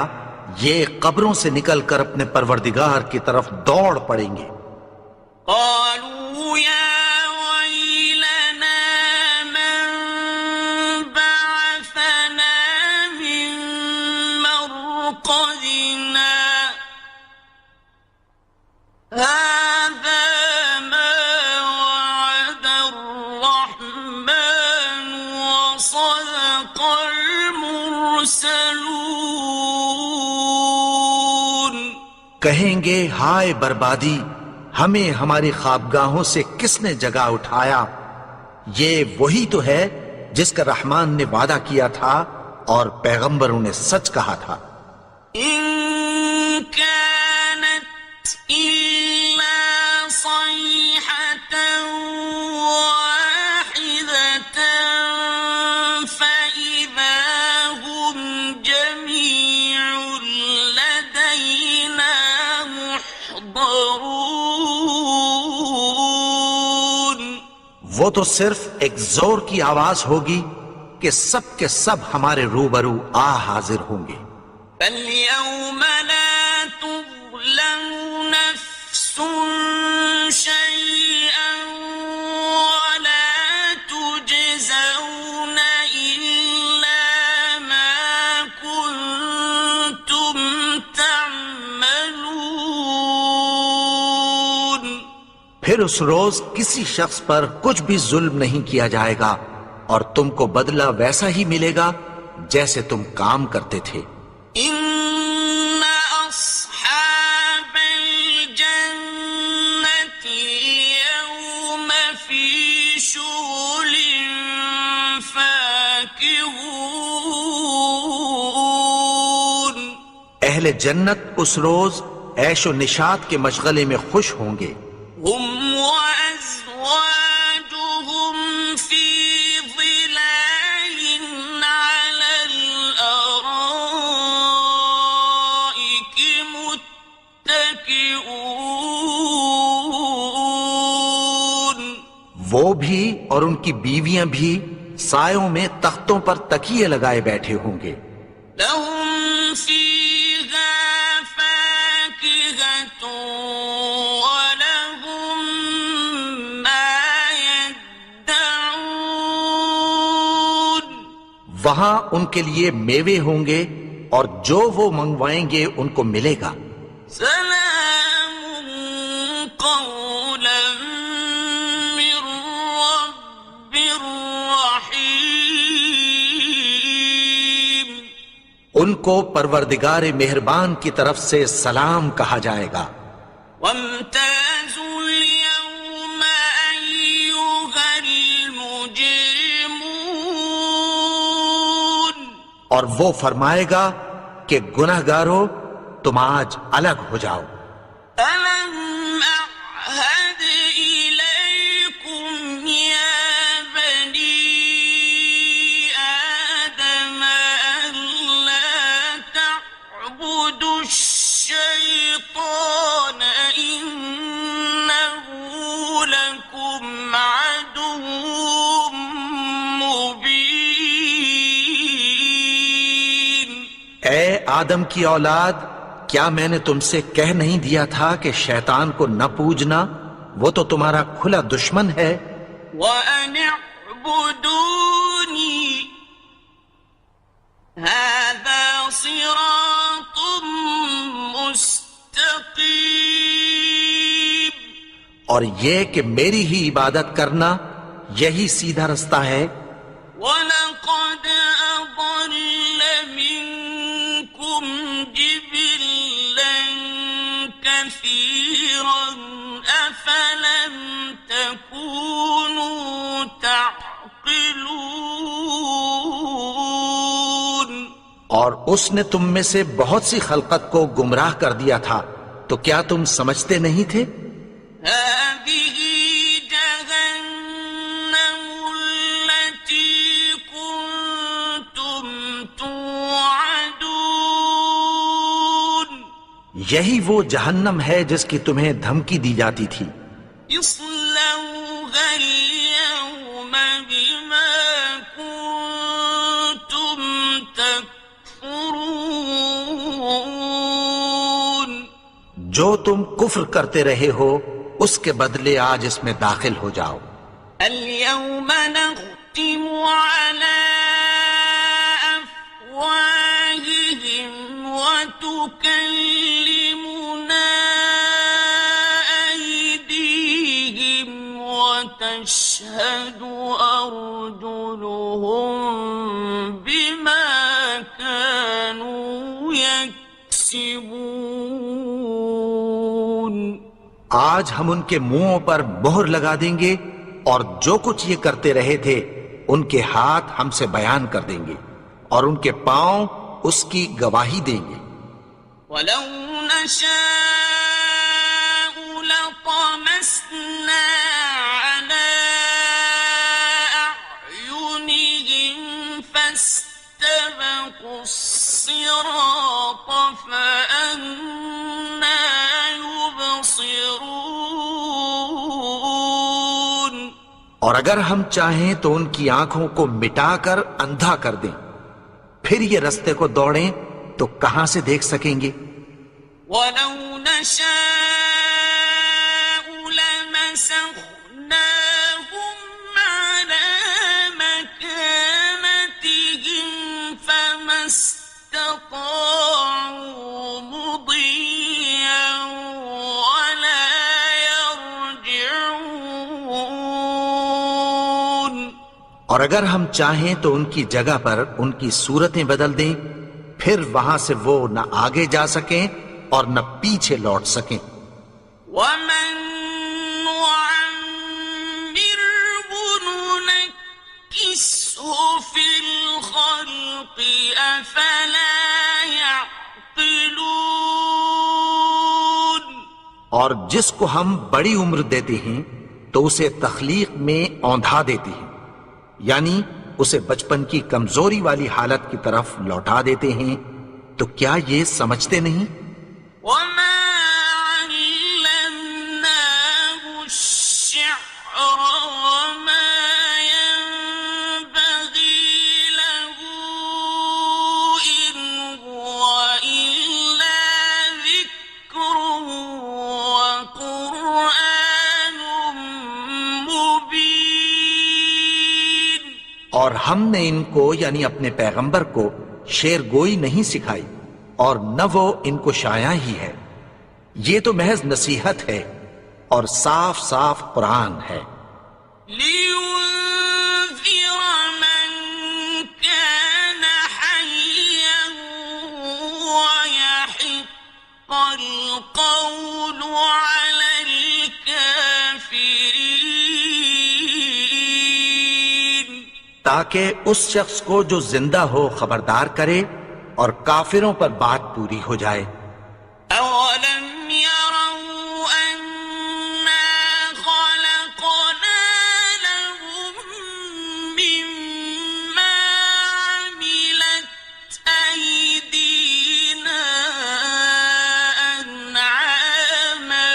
یہ قبروں سے نکل کر اپنے پروردگار کی طرف دوڑ پڑیں گے. قالوا يا ويلنا من بعثنا من مرقدنا هذا ما وعد الرحمن وصدق المرسلون. کہیں گے ہائے بربادی، ہمیں ہماری خوابگاہوں سے کس نے جگا اٹھایا؟ یہ وہی تو ہے جس کا رحمان نے وعدہ کیا تھا اور پیغمبروں نے سچ کہا تھا. إن كانت إلا صيحة واحدة فإذا هم جميع لدينا محضرون. وہ تو صرف ایک زور کی آواز ہوگی کہ سب کے سب ہمارے روبرو آ حاضر ہوں گے. فاليوم لا تظلم نفس شيئا ولا تجزون إلا ما كنتم تعملون. پھر اس روز کسی شخص پر کچھ بھی ظلم نہیں کیا جائے گا اور تم کو بدلہ ویسا ہی ملے گا جیسے تم کام کرتے تھے. إن أصحاب الجنة اليوم في شغل فاكهون. اہل جنت اس روز عیش و نشاط کے مشغلے میں خوش ہوں گے. هم وأزواجهم في ظلال على الأرائك متكئون. وہ بھی اور ان کی بیویاں بھی سایوں میں تختوں پر تکیے لگائے بیٹھے ہوں گے. لهم فيها فاكهة ولهم ما يدعون. وہاں ان کے لیے میوے ہوں گے اور جو وہ منگوائیں گے ان کو ملے گا. سلام قولا من رب رحيم. ان کو پروردگار مہربان کی طرف سے سلام کہا جائے گا. وامتازوا اليوم أيها المجرمون. اور وہ فرمائے گا کہ گناہگارو تم آج الگ ہو جاؤ. ألم أعهد إليكم يا بني آدم ألا تعبدوا الشيطان إنه لكم عدو مبين. اے آدم کی اولاد، کیا میں نے تم سے کہہ نہیں دیا تھا کہ شیطان کو نہ پوجنا؟ وہ تو تمہارا کھلا دشمن ہے. وأن اعبدوني هذا صراط اور یہ کہ میری ہی عبادت کرنا یہی سیدھا رستہ ہے۔ وَلَقَدْ أَضَلَّ مِنكُمْ جِبِلًّا كَثِيرًا أَفَلَمْ تَكُونُوا تَعْقِلُونَ۔ اور اس نے تم میں سے بہت سی خلقت کو گمراہ کر دیا تھا، تو کیا تم سمجھتے نہیں تھے؟ هذه جهنم التي كنتم توعدون۔ یہی وہ جہنم ہے جس کی تمہیں دھمکی دی جاتی تھی۔ اصلوها اليوم بما كنتم تكفرون۔ جو تم کفر کرتے رہے ہو اس کے بدلے آج اس میں داخل ہو جاؤ۔ اليوم نختم على أفواههم وتكلمنا أيديهم وتشهد أرجلهم بما كانوا يكسبون۔ آج ہم ان کے منہوں پر مہر لگا دیں گے اور جو کچھ یہ کرتے رہے تھے ان کے ہاتھ ہم سے بیان کر دیں گے اور ان کے پاؤں اس کی گواہی دیں گے۔ وَلَوْ نَشَاءُ لَطَمَسْنَا عَلَىٰ أَعْيُنِهِمْ فَاسْتَبَقُوا الصِّرَاطَ فَأَنَّىٰ يُبْصِرُونَ۔ اور اگر ہم چاہیں تو ان کی آنکھوں کو مٹا کر اندھا کر دیں، پھر یہ رستے کو دوڑیں تو کہاں سے دیکھ سکیں گے؟ وَلَوْ نَشَاءُ لَمَسَخْنَاهُمْ عَلَىٰ مَكَانَتِهِمْ فَمَا اسْتَطَاعُوا مُضِيًّا وَلَا يَرْجِعُونَ۔ اور اگر ہم چاہیں تو ان کی جگہ پر ان کی صورتیں بدل دیں، پھر وہاں سے وہ نہ آگے جا سکیں اور نہ پیچھے لوٹ سکیں۔ وَمَن نُّعَمِّرْهُ نُنَكِّسْهُ فِي الْخَلْقِ أَفَلَا يَعْقِلُونَ۔ اور جس کو ہم بڑی عمر دیتے ہیں تو اسے تخلیق میں اوندھا دیتے ہیں، یعنی اسے بچپن کی کمزوری والی حالت کی طرف لوٹا دیتے ہیں، تو کیا یہ سمجھتے نہیں؟ وَمَا عَلَّمْنَاهُ الشِّعْرَ وَمَا يَنبَغِي لَهُ إِنْ هُوَ إِلَّا ذِكْرٌ وَقُرْآنٌ مُبِينٌ۔ اور ہم نے ان کو یعنی اپنے پیغمبر کو شعر گوئی نہیں سکھائی اور نہ وہ ان کو شایع ہی ہے، یہ تو محض نصیحت ہے اور صاف صاف قرآن ہے۔ لِيُنذِرَ مَن كَانَ حَيًّا وَيَحِقَّ الْقَوْلُ عَلَى الْكَافِرِينَ۔ تاکہ اس شخص کو جو زندہ ہو خبردار کرے اور کافروں پر بات پوری ہو جائے۔ أَوَلَمْ يَرَوْا أَنَّا خَلَقْنَا لَهُم مِّمَّا عَمِلَتْ أَيْدِينَا أَنْعَامًا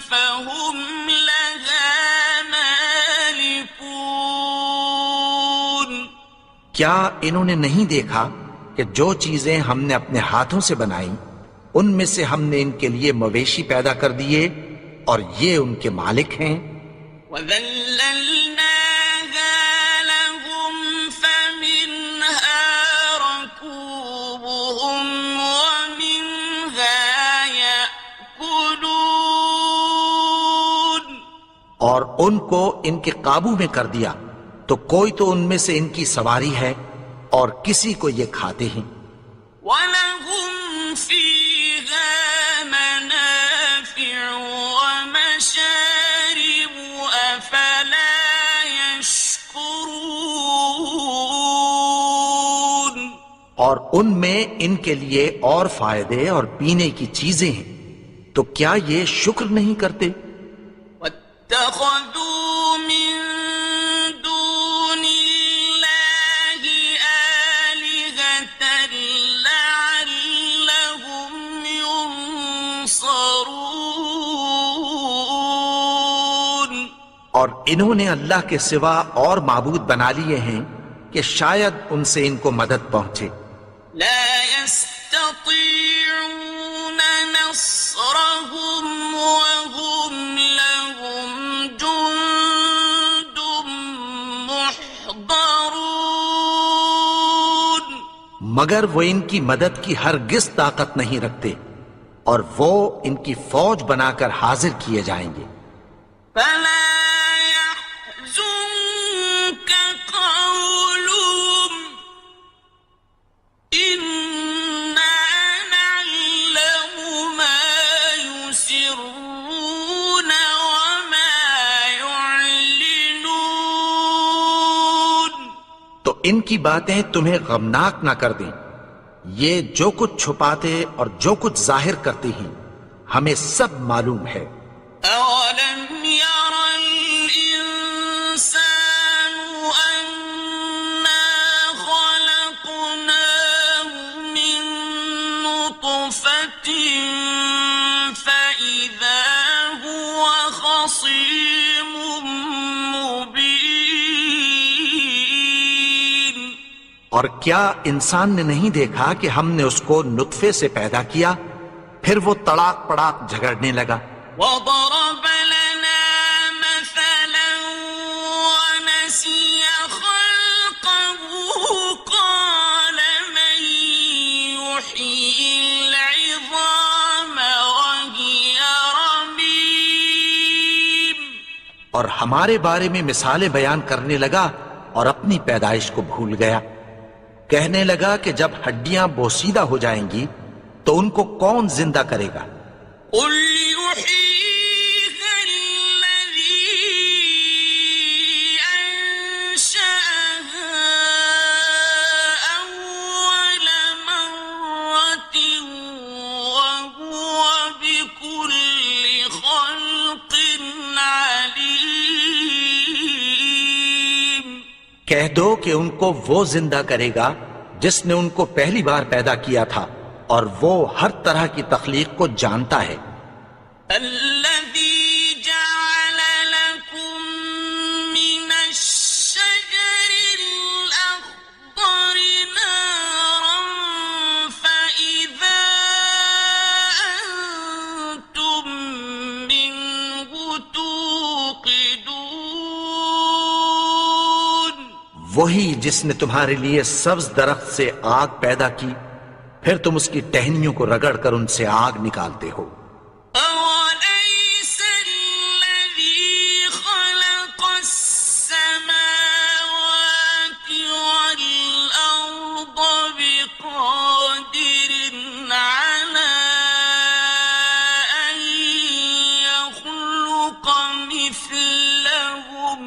فَهُمْ لَهَا مَالِكُونَ۔ کیا انہوں نے نہیں دیکھا کہ جو چیزیں ہم نے اپنے ہاتھوں سے بنائیں ان میں سے ہم نے ان کے لیے مویشی پیدا کر دیے اور یہ ان کے مالک ہیں۔ وَذَلَّلْنَاهَا لَهُمْ فَمِنْهَا رَكُوبُهُمْ وَمِنْهَا يَأْكُلُونَ۔ اور ان کو ان کے قابو میں کر دیا تو کوئی تو ان میں سے ان کی سواری ہے اور کسی کو یہ کھاتے ہیں. وَلَهُمْ فِيهَا مَنَافِعُ وَمَشَارِبُ أَفَلَا يَشْكُرُونَ. اور ان میں ان کے لیے اور فائدے اور پینے کی چیزیں ہیں، تو کیا یہ شکر نہیں کرتے؟ وَاتَّخَذُوا مِن دُونِ اللَّهِ آلِهَةً لَعَلَّهُمْ يُنصَرُونَ. اور انہوں نے اللہ کے سوا اور معبود بنا لیے ہیں کہ شاید ان سے ان کو مدد پہنچے. لا يستطيعون نصرهم وهم لهم جند محضرون. مگر وہ ان کی مدد کی ہرگز طاقت نہیں رکھتے اور وہ ان کی فوج بنا کر حاضر کیے جائیں گے. فلا يحزنك قولهم إنا نعلم ما يسرون وما يعلنون. تو ان کی باتیں تمہیں غمناک نہ کر دیں. یہ جو کچھ چھپاتے اور جو کچھ ظاہر کرتے ہیں ہمیں سب معلوم ہے. أولم ير الإنسان أنا خلقناه من نطفة فإذا هو خصيم مبين. اور کیا انسان نے نہیں دیکھا کہ ہم نے اس کو نطفے سے پیدا کیا، پھر وہ تڑاک پڑاک جھگڑنے لگا. وضرب لنا مثلا ونسي خلقه قال من يحيي العظام وهي رميم. اور ہمارے بارے میں مثالیں بیان کرنے لگا اور اپنی پیدائش کو بھول گیا. کہنے لگا کہ جب ہڈیاں بوسیدہ ہو جائیں گی تو ان کو کون زندہ کرے گا؟ قل يحييها الذي أنشأها أول مرة وهو بكل خلق عليم. کہہ دو کہ ان کو وہ زندہ کرے گا جس نے ان کو پہلی بار پیدا کیا تھا، اور وہ ہر طرح کی تخلیق کو جانتا ہے. الذي جعل لكم من الشجر الأخضر نارا فإذا أنتم منه توقدون. وہی جس نے تمہارے لیے سبز درخت سے آگ پیدا کی، پھر تم اس کی ٹہنیوں کو رگڑ کر ان سے آگ نکالتے ہو. أوليس الذي خلق السماوات والأرض بقادر على أن يخلق مثلهم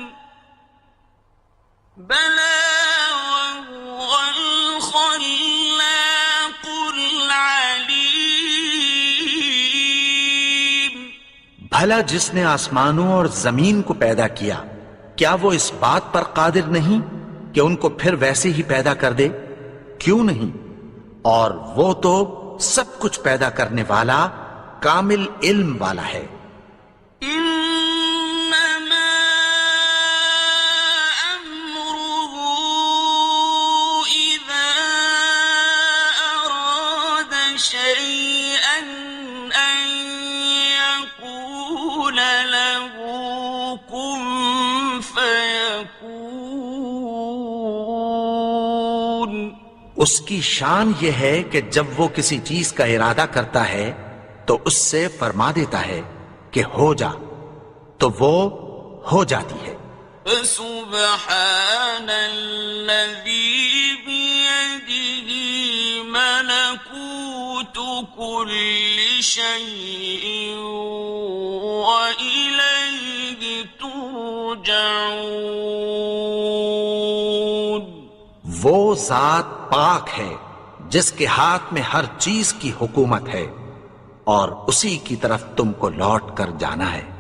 بلى وهو الخلاق العليم. بھلا جس نے آسمانوں اور زمین کو پیدا کیا، کیا وہ اس بات پر قادر نہیں کہ ان کو پھر ویسے ہی پیدا کر دے؟ کیوں نہیں؟ اور وہ تو سب کچھ پیدا کرنے والا، کامل علم والا ہے. إنما أمره إذا أراد شيئا أن يقول له كن فيكون. اس کی شان یہ ہے کہ جب وہ کسی چیز کا ارادہ کرتا ہے تو اس سے فرما دیتا ہے کہ ہو جا، تو وہ ہو جاتی ہے۔ فسبحان الذي بيده ملكوت كل شيء وإليه ترجعون۔ وہ ذات پاک ہے جس کے ہاتھ میں ہر چیز کی حکومت ہے اور اسی کی طرف تم کو لوٹ کر جانا ہے۔